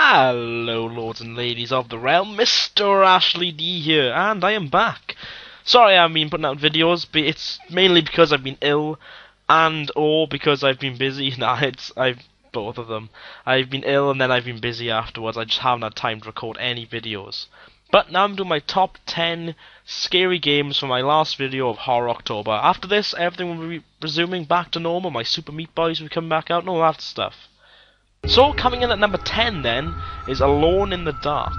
Hello lords and ladies of the realm, MrAshleeD here, and I am back. Sorry I haven't been putting out videos, but it's mainly because I've been ill, and or because I've been busy. I've both of them. I've been ill and then I've been busy afterwards. I just haven't had time to record any videos. But now I'm doing my top 10 scary games from my last video of Horroctober. After this, everything will be resuming back to normal. My Super Meat Boys will come back out and all that stuff. So, coming in at number 10 then, is Alone in the Dark.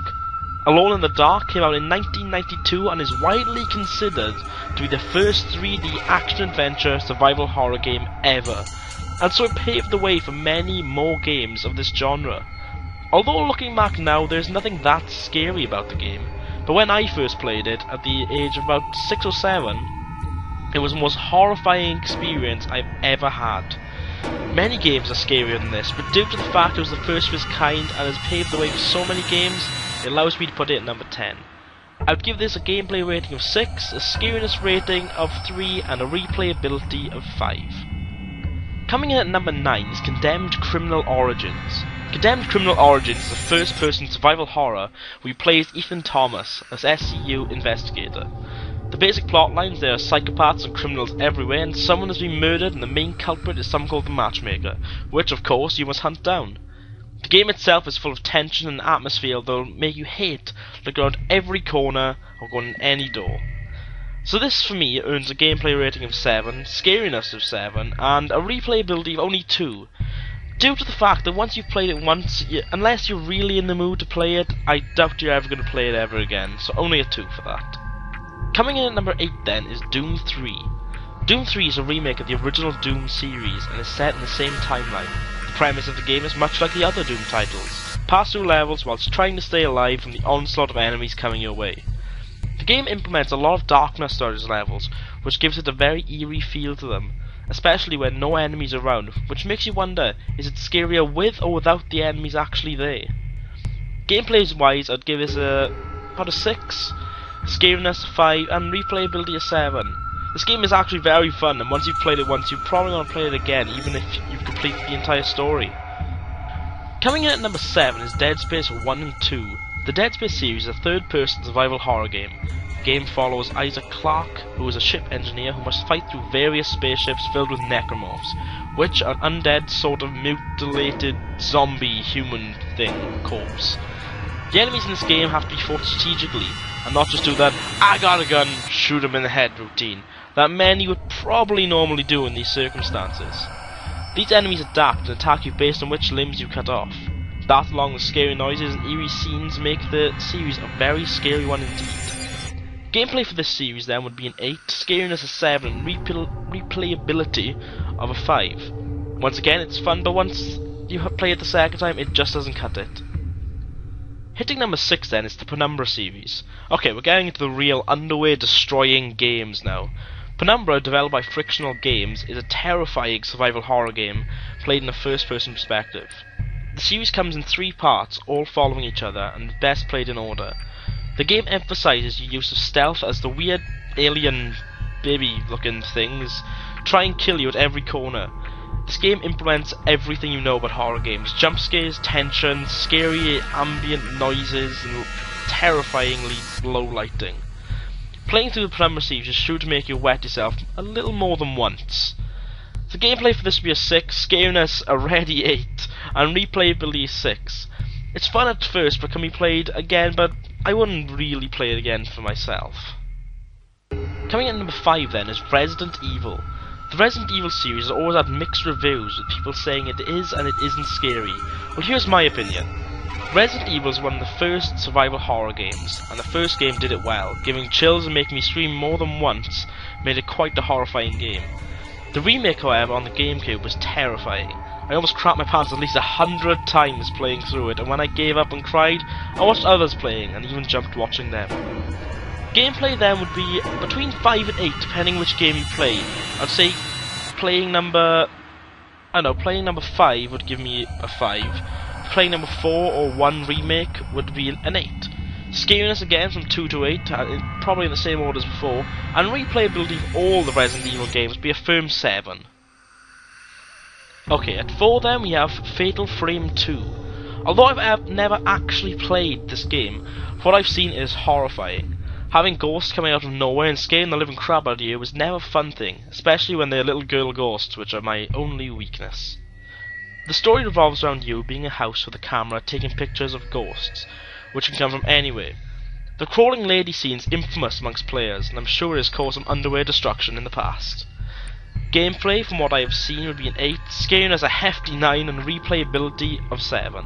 Alone in the Dark came out in 1992 and is widely considered to be the first 3D action-adventure survival horror game ever, and so it paved the way for many more games of this genre. Although looking back now, there's nothing that scary about the game, but when I first played it, at the age of about 6 or 7, it was the most horrifying experience I've ever had. Many games are scarier than this, but due to the fact it was the first of its kind and has paved the way for so many games, it allows me to put it at number 10. I would give this a gameplay rating of 6, a scariness rating of 3, and a replayability of 5. Coming in at number 9 is Condemned Criminal Origins. Condemned Criminal Origins is a first-person survival horror where you play as Ethan Thomas, as SCU investigator. The basic plot lines: there are psychopaths and criminals everywhere, and someone has been murdered, and the main culprit is someone called the Matchmaker, which of course you must hunt down. The game itself is full of tension and atmosphere that will make you hate looking around every corner or going in any door. So this for me earns a gameplay rating of 7, scariness of 7, and a replayability of only 2. Due to the fact that once you've played it once, unless you're really in the mood to play it, I doubt you're ever going to play it ever again, so only a 2 for that. Coming in at number 8 then is Doom 3. Doom 3 is a remake of the original Doom series and is set in the same timeline. The premise of the game is much like the other Doom titles: pass through levels whilst trying to stay alive from the onslaught of enemies coming your way. The game implements a lot of darkness throughout its levels, which gives it a very eerie feel to them, especially when no enemies are around, which makes you wonder, is it scarier with or without the enemies actually there? Gameplay wise, I'd give this about a 6, scariness 5, and replayability a 7. This game is actually very fun, and once you've played it once, you're probably going to play it again, even if you've completed the entire story. Coming in at number 7 is Dead Space 1 and 2. The Dead Space series is a third-person survival horror game. The game follows Isaac Clarke, who is a ship engineer who must fight through various spaceships filled with necromorphs, which are undead sort of mutilated zombie human thing corpse. The enemies in this game have to be fought strategically, and not just do that "I got a gun, shoot him in the head" routine that many would probably normally do in these circumstances. These enemies adapt and attack you based on which limbs you cut off. That, along with scary noises and eerie scenes, make the series a very scary one indeed. Gameplay for this series then would be an 8, scariness a 7, and replayability of a 5. Once again, it's fun, but once you play it the second time, it just doesn't cut it. Hitting number 6 then is the Penumbra Series. Okay, we're getting into the real underwear-destroying games now. Penumbra, developed by Frictional Games, is a terrifying survival horror game played in a first-person perspective. The series comes in 3 parts, all following each other, and best played in order. The game emphasizes your use of stealth as the weird alien baby-looking things try and kill you at every corner. This game implements everything you know about horror games: jump scares, tension, scary ambient noises, and terrifyingly low lighting. Playing through the Penumbra series is sure to make you wet yourself a little more than once. The gameplay for this would be a 6, scariness a ready 8, and replayability 6. It's fun at first but can be played again, but I wouldn't really play it again for myself. Coming in at number 5 then is Resident Evil. The Resident Evil series has always had mixed reviews, with people saying it is and it isn't scary. Well, here's my opinion. Resident Evil is one of the first survival horror games, and the first game did it well, giving chills and making me scream more than once, made it quite a horrifying game. The remake, however, on the GameCube was terrifying. I almost crapped my pants at least 100 times playing through it, and when I gave up and cried, I watched others playing, and even jumped watching them. Gameplay then would be between 5 and 8, depending which game you play. I'd say playing number 5 would give me a 5. Playing number 4 or 1 remake would be an 8. Scariness again from 2 to 8, probably in the same order as before, and replayability of all the Resident Evil games would be a firm 7. Okay, at 4 then we have Fatal Frame 2. Although I've never actually played this game, what I've seen is horrifying. Having ghosts coming out of nowhere and scaring the living crap out of you was never a fun thing, especially when they're little girl ghosts, which are my only weakness. The story revolves around you being a house with a camera taking pictures of ghosts, which can come from anywhere. The crawling lady scene is infamous amongst players, and I'm sure it has caused some underwear destruction in the past. Gameplay, from what I have seen, would be an 8, scaring as a hefty 9, and replayability of 7.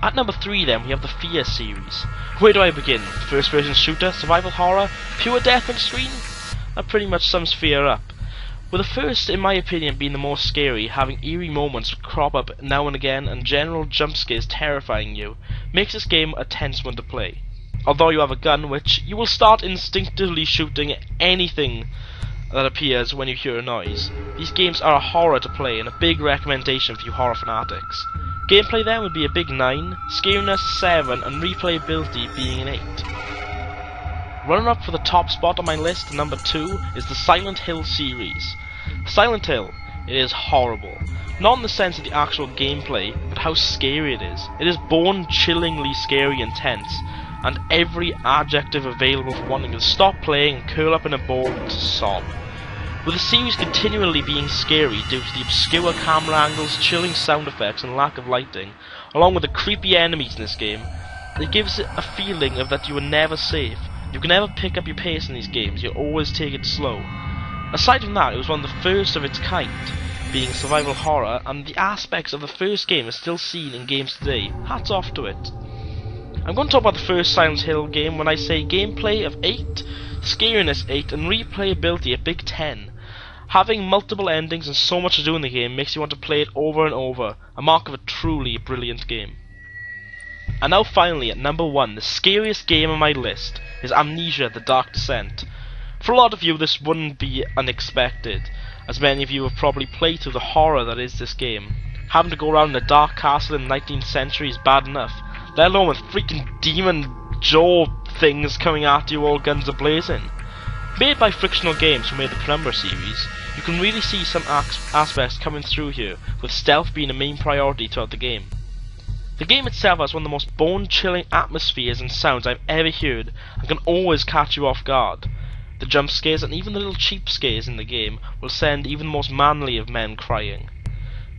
At number 3 then, we have the Fear series. Where do I begin? First person shooter, survival horror, pure death on screen? That pretty much sums Fear up. With the first, in my opinion, being the most scary, having eerie moments crop up now and again, and general jump scares terrifying you, makes this game a tense one to play. Although you have a gun which you will start instinctively shooting at anything that appears when you hear a noise. These games are a horror to play and a big recommendation for you horror fanatics. Gameplay then would be a big 9, scariness 7, and replayability being an 8. Running up for the top spot on my list, number 2, is the Silent Hill series. Silent Hill, it is horrible. Not in the sense of the actual gameplay, but how scary it is. It is bone-chillingly scary and tense, and every adjective available for wanting to stop playing and curl up in a ball to sob. With the series continually being scary due to the obscure camera angles, chilling sound effects and lack of lighting, along with the creepy enemies in this game, it gives it a feeling of that you are never safe. You can never pick up your pace in these games, you always take it slow. Aside from that, it was one of the first of its kind, being survival horror, and the aspects of the first game are still seen in games today. Hats off to it. I'm going to talk about the first Silent Hill game when I say gameplay of 8, scariness 8, and replayability a big 10. Having multiple endings and so much to do in the game makes you want to play it over and over, a mark of a truly brilliant game. And now finally, at number 1, the scariest game on my list is Amnesia: The Dark Descent. For a lot of you this wouldn't be unexpected, as many of you have probably played through the horror that is this game. Having to go around in a dark castle in the 19th century is bad enough, let alone with freaking demon jaw things coming at you all guns a-blazing. Made by Frictional Games, who made the Penumbra series, you can really see some aspects coming through here, with stealth being a main priority throughout the game. The game itself has one of the most bone-chilling atmospheres and sounds I've ever heard, and can always catch you off guard. The jump scares and even the little cheap scares in the game will send even the most manly of men crying.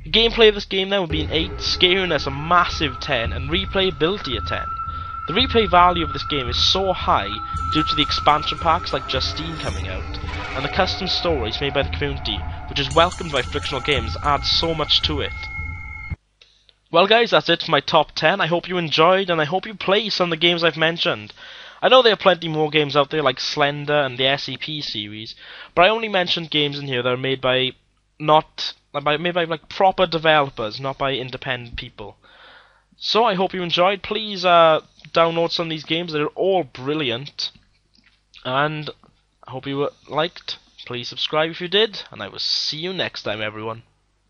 The gameplay of this game then would be an 8, scariness a massive 10, and replayability a 10. The replay value of this game is so high due to the expansion packs like Justine coming out, and the custom stories made by the community, which is welcomed by Frictional Games, adds so much to it. Well guys, that's it for my top 10. I hope you enjoyed, and I hope you play some of the games I've mentioned. I know there are plenty more games out there like Slender and the SCP series, but I only mentioned games in here that are made by like proper developers, not by independent people. So I hope you enjoyed. Please download some of these games. They're all brilliant, and I hope you liked. Please subscribe if you did, and I will see you next time, everyone.